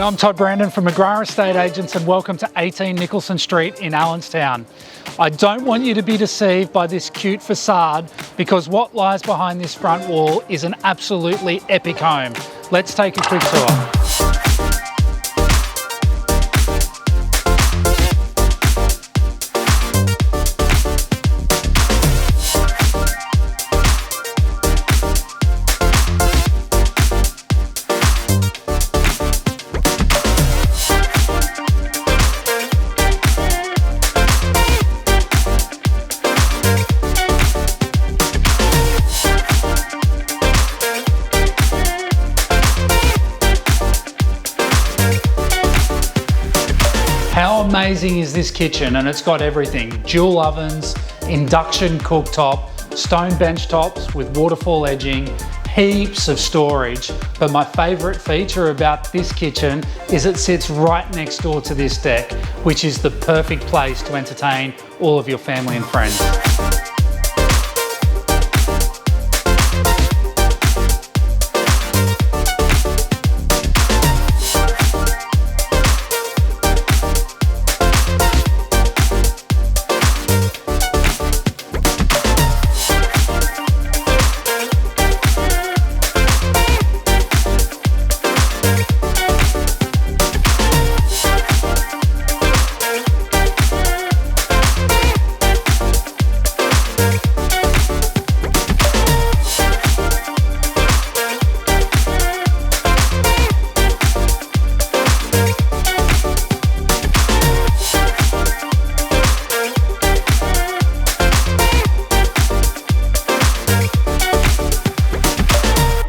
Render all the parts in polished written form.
I'm Todd Brandon from McGrath Estate Agents and welcome to 18 Nicholson Street in Allenstown. I don't want you to be deceived by this cute facade because what lies behind this front wall is an absolutely epic home. Let's take a quick tour. How amazing is this kitchen? And it's got everything. Dual ovens, induction cooktop, stone bench tops with waterfall edging, heaps of storage. But my favorite feature about this kitchen is it sits right next door to this deck, which is the perfect place to entertain all of your family and friends.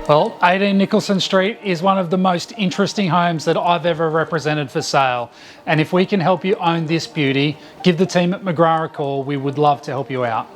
Well, 18 Nicholson Street is one of the most interesting homes that I've ever represented for sale. And if we can help you own this beauty, give the team at McGrath a call. We would love to help you out.